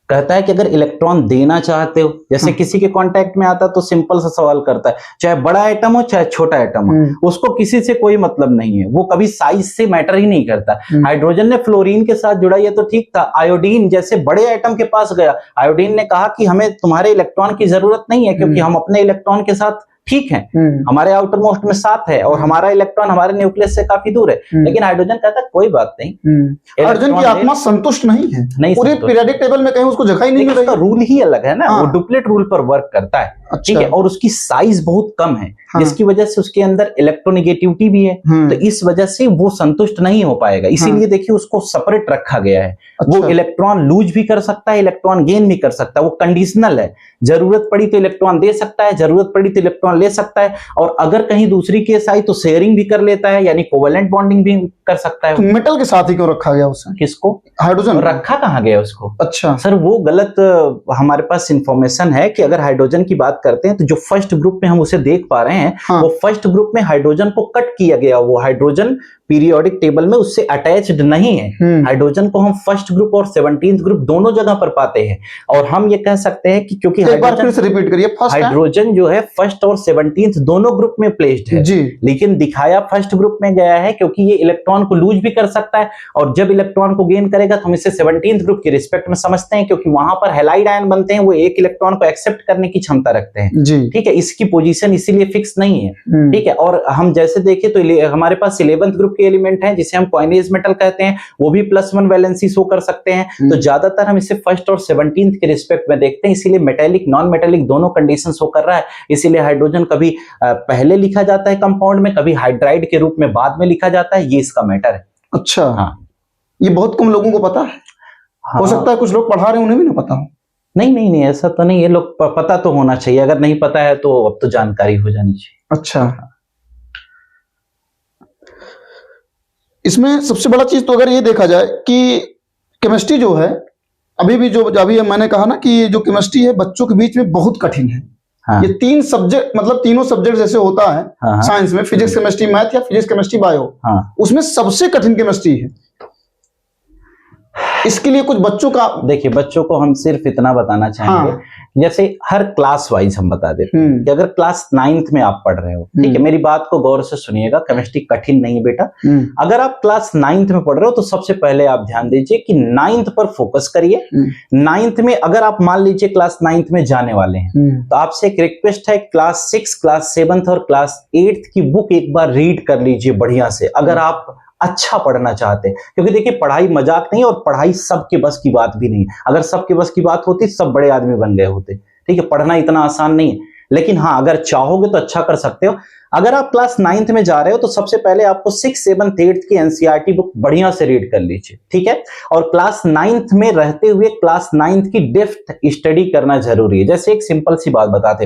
[SPEAKER 2] कहता है कि अगर इलेक्ट्रॉन देना चाहते हो, जैसे किसी के कांटेक्ट में आता तो सिंपल सा सवाल करता है, चाहे बड़ा एटम हो चाहे छोटा एटम हो, उसको किसी से कोई मतलब नहीं है, वो कभी साइज से मैटर ही नहीं करता। हाइड्रोजन ने फ्लोरीन के साथ जुड़ा, ये तो ठीक था। आयोडीन जैसे बड़े एटम के पास गया, आयोडीन ने कहा कि हमें तुम्हारे इलेक्ट्रॉन की जरूरत नहीं है, क्योंकि हम अपने इलेक्ट्रॉन के साथ ठीक है, हमारे आउटर मोस्ट में 7 है और हमारा इलेक्ट्रॉन हमारे न्यूक्लियस से काफी दूर है। लेकिन हाइड्रोजन कहता है कोई बात नहीं,
[SPEAKER 1] हाइड्रोजन की आत्मा संतुष्ट नहीं है,
[SPEAKER 2] नहीं
[SPEAKER 1] पूरे पीरियोडिक टेबल में कहीं उसको जगह ही नहीं मिल रही।
[SPEAKER 2] उसका रूल ही अलग है ना, वो डुप्लेट रूल पर वर्क करता है। ठीक है, और उसकी साइज बहुत कम है, जिसकी वजह से उसके अंदर इलेक्ट्रोनिगेटिविटी भी है, तो इस वजह से वो संतुष्ट नहीं हो पाएगा। इसीलिए देखिए उसको सेपरेट रखा गया है। वो इलेक्ट्रॉन लूज भी कर सकता है, इलेक्ट्रॉन गेन भी कर सकता है, वो कंडीशनल है। जरूरत पड़ी तो इलेक्ट्रॉन दे सकता है, जरूरत पड़ी तो इलेक्ट्रॉन ले सकता है, और अगर कहीं दूसरी केस आई तो शेयरिंग भी कर लेता है, यानी कोवेलेंट बॉन्डिंग भी कर सकता है।
[SPEAKER 1] तो मेटल के साथ ही क्यों रखा गया उसे?
[SPEAKER 2] किसको?
[SPEAKER 1] हाइड्रोजन
[SPEAKER 2] रखा कहाँ गया उसको?
[SPEAKER 1] अच्छा
[SPEAKER 2] सर, वो गलत हमारे पास इंफॉर्मेशन है कि अगर हाइड्रोजन की बात करते हैं तो जो फर्स्ट ग्रुप में हम उसे देख पा रहे हैं, वो फर्स्ट ग्रुप में हाइड्रोजन को कट किया गया, वो हाइड्रोजन पीरियोडिक टेबल में उससे अटैच्ड नहीं है। हाइड्रोजन को हम फर्स्ट ग्रुप और 17th ग्रुप दोनों जगह पर पाते हैं, और हम ये कह सकते हैं कि क्योंकि
[SPEAKER 1] एक बार फिर से रिपीट करिए।
[SPEAKER 2] हाइड्रोजन जो है फर्स्ट और 17th दोनों ग्रुप में प्लेस्ड है जी, लेकिन दिखाया फर्स्ट ग्रुप में गया है क्योंकि ये इलेक्ट्रॉन को लूज भी कर सकता है, और जब इलेक्ट्रॉन को गेन करेगा तो हम इसे 17th ग्रुप के रिस्पेक्ट में समझते हैं, क्योंकि वहां पर हैलाइड आयन बनते हैं, वो एक इलेक्ट्रॉन को एक्सेप्ट करने की क्षमता रखते हैं जी। ठीक है, इसकी पोजीशन इसीलिए फिक्स नहीं है। ठीक है, और हम जैसे देखें तो हमारे पास 11th ग्रुप के एलिमेंट हैं जिसे हम कॉइनेज मेटल कहते हैं, वो भी +1 वैलेंसी शो कर सकते हैं। तो ज्यादातर हम इसे फर्स्ट और 17th के रिस्पेक्ट में देखते हैं, इसीलिए मेटेलिक नॉन मेटेलिक दोनों कंडीशन शो कर रहा है। इसीलिए हाइड्रोजन कभी पहले लिखा जाता है कंपाउंड में, कभी हाइड्राइड के रूप में बाद में लिखा जाता है, ये इसका मैटर है।
[SPEAKER 1] अच्छा
[SPEAKER 2] हाँ,
[SPEAKER 1] ये बहुत कम लोगों को पता है। हो सकता है कुछ लोग पढ़ा रहे हैं उन्हें भी ना पता हो।
[SPEAKER 2] नहीं, ऐसा तो नहीं है, लोग पता तो होना चाहिए, अगर नहीं पता है तो अब तो जानकारी हो जानी चाहिए।
[SPEAKER 1] अच्छा, इसमें सबसे बड़ा चीज तो अगर ये देखा जाए कि केमिस्ट्री जो है अभी मैंने कहा ना कि जो केमिस्ट्री है बच्चों के बीच में बहुत कठिन है,
[SPEAKER 2] हाँ।
[SPEAKER 1] ये 3 सब्जेक्ट, मतलब तीनों सब्जेक्ट जैसे होता है
[SPEAKER 2] हाँ।
[SPEAKER 1] साइंस में, फिजिक्स केमिस्ट्री मैथ या फिजिक्स केमिस्ट्री बायो,
[SPEAKER 2] हाँ।
[SPEAKER 1] उसमें सबसे कठिन केमिस्ट्री है। इसके लिए कुछ बच्चों का,
[SPEAKER 2] देखिए बच्चों को हम सिर्फ इतना बताना चाहेंगे,
[SPEAKER 1] हाँ।
[SPEAKER 2] जैसे हर क्लास वाइज हम बता देते हैं कि अगर क्लास 9th में आप पढ़ रहे हो, ठीक है, मेरी बात को गौर से सुनिएगा, केमिस्ट्री कठिन नहीं बेटा। अगर आप क्लास 9th में पढ़ रहे हो तो सबसे पहले आप ध्यान दीजिए कि 9th पर फोकस करिए। 9th में अगर आप मान लीजिए क्लास 9th में जाने वाले हैं तो आपसे एक रिक्वेस्ट है, क्लास 6, क्लास 7th और क्लास 8th की बुक एक बार रीड कर लीजिए बढ़िया से, अगर आप अच्छा पढ़ना चाहते हैं। क्योंकि देखिए पढ़ाई मजाक नहीं, और पढ़ाई सबके बस की बात भी नहीं। अगर सबके बस की बात होती सब बड़े आदमी बन गए होते। ठीक है, पढ़ना इतना आसान नहीं है, लेकिन हाँ अगर चाहोगे तो अच्छा कर सकते हो। अगर आप क्लास 9th में जा रहे हो तो सबसे पहले आपको 6, 7, 8 की एनसीईआरटी बुक बढ़िया से रीड कर लीजिए, ठीक है। और क्लास 9th में रहते हुए क्लास 9th की डेप्थ स्टडी करना जरूरी है। जैसे एक सिंपल सी बात बताते,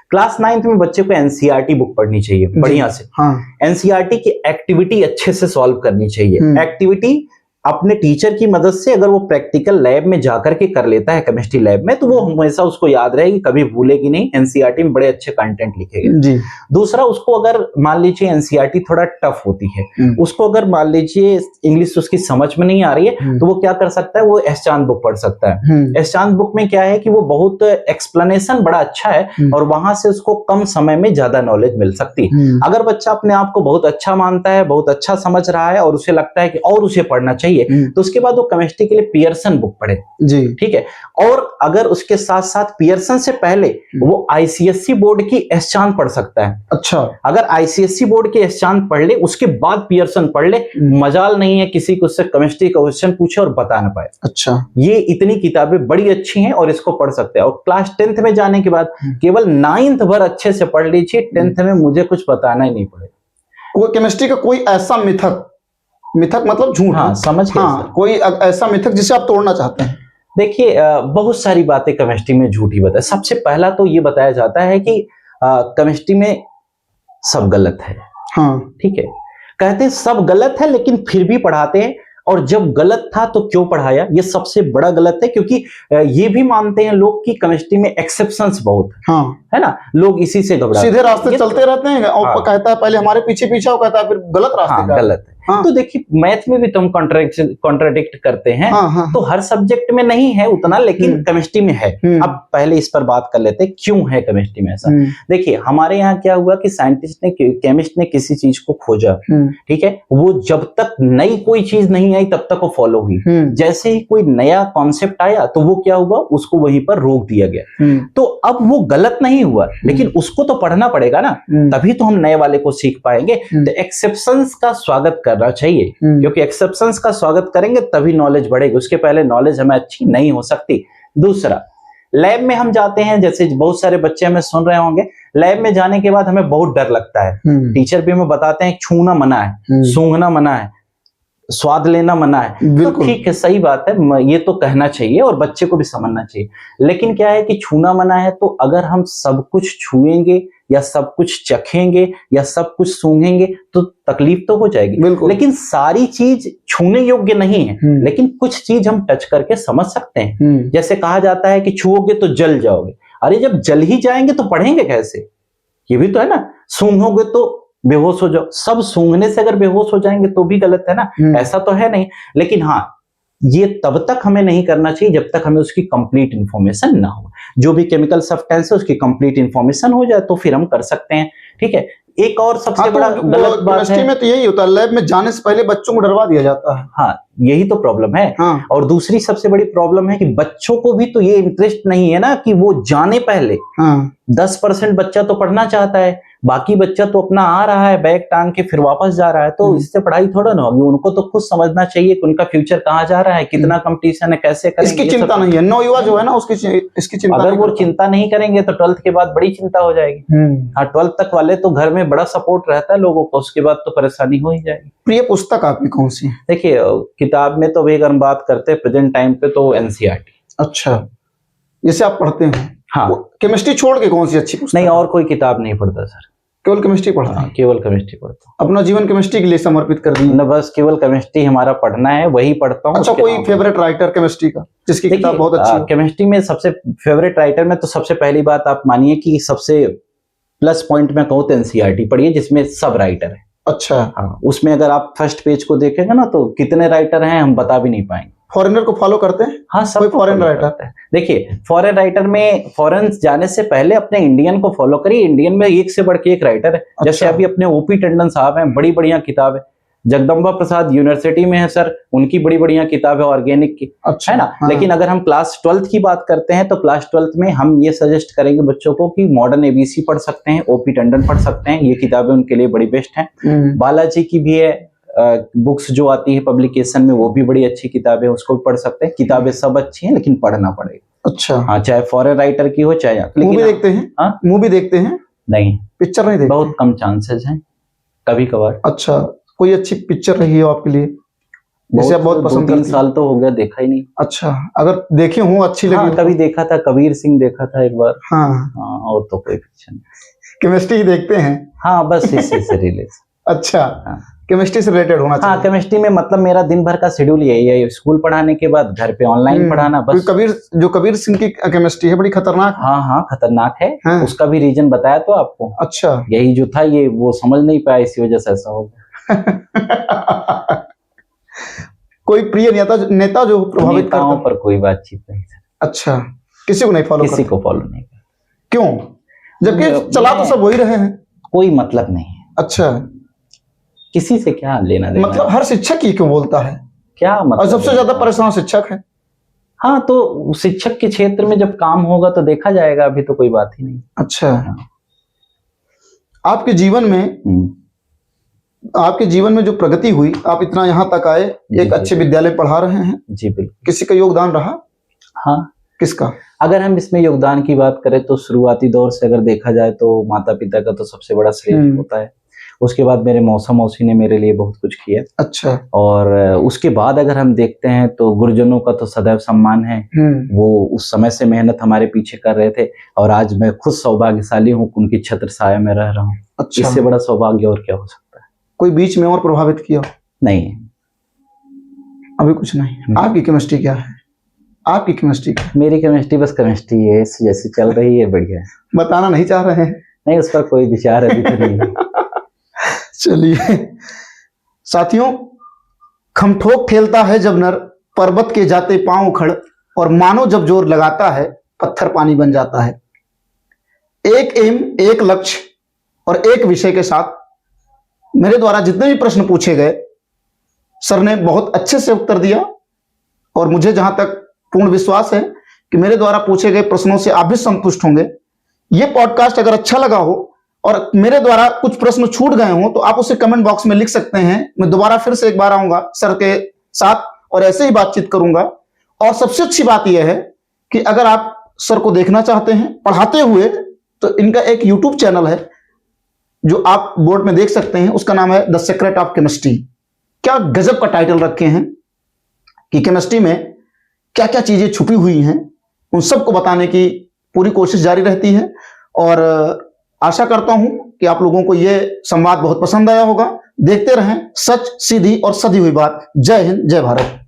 [SPEAKER 2] क्लास 9th में बच्चे को एनसीईआरटी बुक पढ़नी चाहिए बढ़िया से।
[SPEAKER 1] हाँ।
[SPEAKER 2] एनसीईआरटी की एक्टिविटी अच्छे से सॉल्व करनी चाहिए। एक्टिविटी अपने टीचर की मदद से, अगर वो प्रैक्टिकल लैब में जाकर के कर लेता है केमिस्ट्री लैब में, तो वो हमेशा उसको याद रहेगी, कभी भूलेगी नहीं। एनसीईआरटी में बड़े अच्छे कंटेंट लिखे गए जी। दूसरा, उसको अगर मान लीजिए एनसीईआरटी थोड़ा टफ होती है, उसको अगर मान लीजिए इंग्लिश उसकी समझ में नहीं आ रही है, तो वो क्या कर सकता है, वो एस चांद बुक पढ़ सकता है। एस चांद बुक में क्या है कि वो बहुत एक्सप्लेनेशन बड़ा अच्छा है और वहां से उसको कम समय में ज्यादा नॉलेज मिल सकती है। अगर बच्चा अपने आप को बहुत अच्छा मानता है, बहुत अच्छा समझ रहा है और उसे लगता है कि और उसे पढ़ना चाहिए, तो उसके बाद वो केमिस्ट्री के लिए पियर्सन बुक पढ़े जी, ठीक है। और अगर उसके साथ साथ पियर्सन से पहले वो आईसीएससी बोर्ड की एस चांद पढ़ सकता है। अच्छा, अगर आईसीएससी बोर्ड की एस चांद पढ़ ले, उसके बाद पियर्सन पढ़ ले, मजाल नहीं है किसी को उससे केमिस्ट्री का क्वेश्चन पूछे और बता ना पाए। अच्छा, ये इतनी किताबें बड़ी अच्छी हैं और इसको पढ़ सकते हैं। और क्लास 10th में जाने के बाद केवल 9th भर अच्छे से पढ़ लीजिए, 10th में मुझे कुछ बताना ही नहीं पड़ेगा।
[SPEAKER 1] कोई केमिस्ट्री का कोई ऐसा मिथक मतलब झूठ,
[SPEAKER 2] हाँ, समझ गए।
[SPEAKER 1] हाँ, कोई ऐसा मिथक जिसे आप तोड़ना चाहते हैं?
[SPEAKER 2] देखिए बहुत सारी बातें केमिस्ट्री में झूठी बताए। सबसे पहला तो ये बताया जाता है कि केमिस्ट्री में सब गलत है। हाँ, ठीक है, कहते हैं सब गलत है लेकिन फिर भी पढ़ाते हैं, और जब गलत था तो क्यों पढ़ाया, ये सबसे बड़ा गलत है। क्योंकि ये भी मानते हैं लोग कि केमिस्ट्री में एक्सेप्शंस बहुत
[SPEAKER 1] हाँ,
[SPEAKER 2] है ना, लोग इसी से घबराते, सीधे
[SPEAKER 1] रास्ते चलते रहते हैं और हाँ, कहता है पहले हमारे पीछे पीछे, वो कहता है फिर गलत रास्ते
[SPEAKER 2] हाँ, गलत है। हाँ। तो देखिए मैथ में भी तुम कॉन्ट्राडिक्ट करते हैं। हाँ। तो हर सब्जेक्ट में नहीं है उतना, लेकिन केमिस्ट्री में है। अब पहले इस पर बात कर लेते हैं क्यों है केमिस्ट्री में ऐसा। देखिए हमारे यहाँ क्या हुआ कि साइंटिस्ट ने, केमिस्ट ने किसी चीज को खोजा, ठीक है, वो जब तक नई कोई चीज नहीं आई तब तक वो फॉलो हुई। जैसे ही कोई नया कॉन्सेप्ट आया तो वो क्या हुआ, उसको वहीं पर रोक दिया गया। तो अब वो गलत नहीं हुआ, लेकिन उसको तो पढ़ना पड़ेगा ना, तभी तो हम नए वाले को सीख पाएंगे। तो एक्सेप्शंस का स्वागत करना चाहिए, क्योंकि एक्सेप्शंस का स्वागत करेंगे तभी नॉलेज बढ़ेगी, उसके पहले नॉलेज हमें अच्छी नहीं हो सकती। दूसरा, लैब में हम जाते हैं, जैसे बहुत सारे बच्चे हमें सुन रहे होंगे, लैब में जाने के बाद हमें बहुत डर लगता है। टीचर भी हमें बताते हैं छूना मना है, सूंघना मना है, स्वाद लेना मना है। तो ठीक है, सही बात है, ये तो कहना चाहिए और बच्चे को भी समझना चाहिए। लेकिन क्या है कि छूना मना है, तो अगर हम सब कुछ छुएंगे या सब कुछ चखेंगे या सब कुछ सूंघेंगे तो तकलीफ तो हो जाएगी। लेकिन सारी चीज छूने योग्य नहीं है, लेकिन कुछ चीज हम टच करके समझ सकते हैं। जैसे कहा जाता है कि छुओगे तो जल जाओगे। अरे जब जल ही जाएंगे तो पढ़ेंगे कैसे, ये भी तो है ना। सूंघोगे तो बेहोश हो जाओ, सब सूंघने से अगर बेहोश हो जाएंगे तो भी गलत है ना, ऐसा तो है नहीं। लेकिन हाँ, ये तब तक हमें नहीं करना चाहिए जब तक हमें उसकी कंप्लीट इंफॉर्मेशन ना हो। जो भी केमिकल सब्सटेंस है उसकी कंप्लीट इंफॉर्मेशन हो जाए तो फिर हम कर सकते हैं, ठीक है। एक और सबसे बड़ा गलत बात है में तो यही होता है, लैब में जाने से पहले बच्चों को डरवा दिया जाता है। हाँ, यही तो प्रॉब्लम है। हाँ। और दूसरी सबसे बड़ी प्रॉब्लम है कि बच्चों को भी तो ये इंटरेस्ट नहीं है ना कि वो जाने पहले। हाँ। 10% बच्चा तो पढ़ना चाहता है, बाकी बच्चा तो अपना आ रहा है बैग टांग के फिर वापस जा रहा है, तो इससे पढ़ाई थोड़ा ना होगी। उनको तो खुद समझना चाहिए कि उनका फ्यूचर कहाँ जा रहा है, कितना कंपटीशन है, कैसे करेंगे। इसकी चिंता नहीं है, नवयुवा जो है ना इसकी चिंता। अगर वो चिंता नहीं करेंगे तो 12th के बाद बड़ी चिंता हो जाएगी। हाँ, 12th तक वाले तो घर में बड़ा सपोर्ट रहता है लोगों को, उसके बाद तो परेशानी हो ही जाएगी। प्रिय पुस्तक आपकी कौन सी? देखिए किताब में तो अभी अगर हम बात करते हैं प्रेजेंट टाइम पे तो एनसीईआरटी। अच्छा, जैसे आप पढ़ते हैं। हाँ, केमिस्ट्री छोड़ के कौन सी अच्छी पुस्तक? नहीं, और कोई किताब नहीं पढ़ता सर।
[SPEAKER 1] केवल केमिस्ट्री पढ़ा है?
[SPEAKER 2] केवल केमिस्ट्री पढ़ता हूँ।
[SPEAKER 1] अपना जीवन केमिस्ट्री के लिए समर्पित कर दिया?
[SPEAKER 2] न, बस केवल केमिस्ट्री हमारा पढ़ना है, वही पढ़ता हूँ।
[SPEAKER 1] अच्छा, कोई फेवरेट राइटर केमिस्ट्री का जिसकी किताब बहुत अच्छी हो?
[SPEAKER 2] केमिस्ट्री में सबसे फेवरेट राइटर में तो सबसे पहली बात आप मानिए कि सबसे प्लस पॉइंट में कहूँ तो एनसीईआरटी पढ़िए, जिसमें सब राइटर है।
[SPEAKER 1] अच्छा।
[SPEAKER 2] हाँ, उसमें अगर आप फर्स्ट पेज को देखेंगे ना तो कितने राइटर हैं हम बता भी नहीं पाएंगे।
[SPEAKER 1] फॉरेनर को फॉलो करते हैं?
[SPEAKER 2] हाँ, सब
[SPEAKER 1] कोई फॉरेन राइटर?
[SPEAKER 2] देखिए, फॉरेन राइटर में फॉरेन जाने से पहले अपने इंडियन को फॉलो करिए। इंडियन में एक से बढ़ के एक राइटर है।
[SPEAKER 1] अच्छा।
[SPEAKER 2] जैसे अभी अपने ओपी टंडन साहब हैं, बड़ी बढ़िया किताब है। जगदम्बा प्रसाद यूनिवर्सिटी में है सर, उनकी बड़ी बढ़िया किताब है ऑर्गेनिक की।
[SPEAKER 1] अच्छा,
[SPEAKER 2] है ना।
[SPEAKER 1] हाँ।
[SPEAKER 2] लेकिन अगर हम क्लास 12th की बात करते हैं तो क्लास 12th में हम ये सजेस्ट करेंगे बच्चों को कि मॉडर्न एबीसी पढ़ सकते हैं, ओपी टंडन पढ़ सकते हैं। ये किताबें उनके लिए बड़ी बेस्ट हैं। बालाजी की भी है बुक्स जो आती है पब्लिकेशन में, वो भी बड़ी अच्छी किताबें, उसको भी पढ़ सकते हैं। किताबें सब अच्छी हैं, लेकिन पढ़ना पड़ेगा।
[SPEAKER 1] अच्छा।
[SPEAKER 2] हाँ, चाहे फॉरेन राइटर की हो चाहे।
[SPEAKER 1] मूवी देखते हैं?
[SPEAKER 2] हाँ,
[SPEAKER 1] मूवी देखते हैं?
[SPEAKER 2] नहीं,
[SPEAKER 1] पिक्चर नहीं देखते?
[SPEAKER 2] बहुत कम चांसेस हैं, कभी कभार।
[SPEAKER 1] अच्छा, कोई अच्छी पिक्चर रही हो आपके लिए जिसे आप बहुत पसंद करते हैं?
[SPEAKER 2] 2-3 साल तो हो गया, देखा ही नहीं।
[SPEAKER 1] अच्छा, अगर देखे हो अच्छी लगी?
[SPEAKER 2] हाँ, कभी देखा था, कबीर सिंह देखा था एक बार।
[SPEAKER 1] हाँ।
[SPEAKER 2] हाँ, और तो कोई पिक्चर नहीं।
[SPEAKER 1] केमिस्ट्री ही देखते हैं?
[SPEAKER 2] हाँ, बस इससे से रिलेटेड।
[SPEAKER 1] अच्छा,
[SPEAKER 2] हाँ।
[SPEAKER 1] केमिस्ट्री से रिलेटेड होना चाहिए।
[SPEAKER 2] हाँ, केमिस्ट्री में मतलब मेरा दिन भर का शेड्यूल यही है, स्कूल पढ़ाने के बाद घर पे ऑनलाइन पढ़ाना बस।
[SPEAKER 1] कबीर सिंह की केमिस्ट्री है बड़ी खतरनाक।
[SPEAKER 2] हाँ हाँ, खतरनाक है।
[SPEAKER 1] हाँ।
[SPEAKER 2] उसका भी रीजन बताया तो आपको।
[SPEAKER 1] अच्छा।
[SPEAKER 2] यही जो था, ये वो समझ नहीं पाया, इसी वजह से ऐसा हो गया।
[SPEAKER 1] कोई प्रिय नेता जो प्रभावित करता?
[SPEAKER 2] नेताओं पर कोई बातचीत नहीं सर।
[SPEAKER 1] अच्छा, किसी को नहीं फॉलो
[SPEAKER 2] किसी को फॉलो नहीं करता।
[SPEAKER 1] क्यों, जबकि चला तो सब वही रहे हैं?
[SPEAKER 2] कोई मतलब नहीं है।
[SPEAKER 1] अच्छा,
[SPEAKER 2] किसी से क्या लेना देना
[SPEAKER 1] मतलब हर शिक्षक ही क्यों बोलता है?
[SPEAKER 2] क्या मतलब?
[SPEAKER 1] और सबसे ज्यादा परेशान शिक्षक है।
[SPEAKER 2] हाँ, तो शिक्षक के क्षेत्र में जब काम होगा तो देखा जाएगा, अभी तो कोई बात ही नहीं।
[SPEAKER 1] अच्छा। आपके जीवन में जो प्रगति हुई, आप इतना यहाँ तक आए, एक अच्छे विद्यालय पढ़ा रहे हैं।
[SPEAKER 2] जी बिल्कुल।
[SPEAKER 1] किसी का योगदान रहा?
[SPEAKER 2] हाँ।
[SPEAKER 1] किसका?
[SPEAKER 2] अगर हम इसमें योगदान की बात करें तो शुरुआती दौर से अगर देखा जाए तो माता पिता का तो सबसे बड़ा श्रेय होता है। उसके बाद मेरे मौसा मौसी ने मेरे लिए बहुत कुछ किया।
[SPEAKER 1] अच्छा। और
[SPEAKER 2] उसके बाद अगर हम देखते हैं तो गुरुजनों का तो सदैव सम्मान है। वो उस समय से मेहनत हमारे पीछे कर रहे थे, और आज मैं खुद सौभाग्यशाली हूँ, उनकी छत्र छाया में रह रहा हूँ।
[SPEAKER 1] अच्छा।
[SPEAKER 2] इससे बड़ा सौभाग्य और क्या हो सकता है?
[SPEAKER 1] कोई बीच में और प्रभावित किया?
[SPEAKER 2] नहीं,
[SPEAKER 1] अभी कुछ नहीं। आपकी केमिस्ट्री क्या है? आपकी केमिस्ट्री क्या?
[SPEAKER 2] मेरी केमिस्ट्री बस केमिस्ट्री है, जैसे चल रही है, बढ़िया है।
[SPEAKER 1] बताना नहीं चाह रहे हैं?
[SPEAKER 2] नहीं, उस पर कोई विचार अभी तो नहीं।
[SPEAKER 1] चलिए साथियों, खमठोक खेलता है जब नर, पर्वत के जाते पांव उखड़, और मानो जब जोर लगाता है पत्थर पानी बन जाता है। एक एम, एक लक्ष्य और एक विषय के साथ मेरे द्वारा जितने भी प्रश्न पूछे गए, सर ने बहुत अच्छे से उत्तर दिया, और मुझे जहां तक पूर्ण विश्वास है कि मेरे द्वारा पूछे गए प्रश्नों से आप भी संतुष्ट होंगे। ये पॉडकास्ट अगर अच्छा लगा हो और मेरे द्वारा कुछ प्रश्न छूट गए हों तो आप उसे कमेंट बॉक्स में लिख सकते हैं। मैं दोबारा फिर से एक बार आऊंगा सर के साथ और ऐसे ही बातचीत करूंगा। और सबसे अच्छी बात यह है कि अगर आप सर को देखना चाहते हैं पढ़ाते हुए, तो इनका एक यूट्यूब चैनल है जो आप बोर्ड में देख सकते हैं, उसका नाम है द सीक्रेट ऑफ केमिस्ट्री। क्या गजब का टाइटल रखे हैं कि केमिस्ट्री में क्या क्या चीजें छुपी हुई हैं, उन सबको बताने की पूरी कोशिश जारी रहती है। और आशा करता हूं कि आप लोगों को यह संवाद बहुत पसंद आया होगा। देखते रहें सच, सीधी और सधी हुई बात। जय हिंद, जय भारत।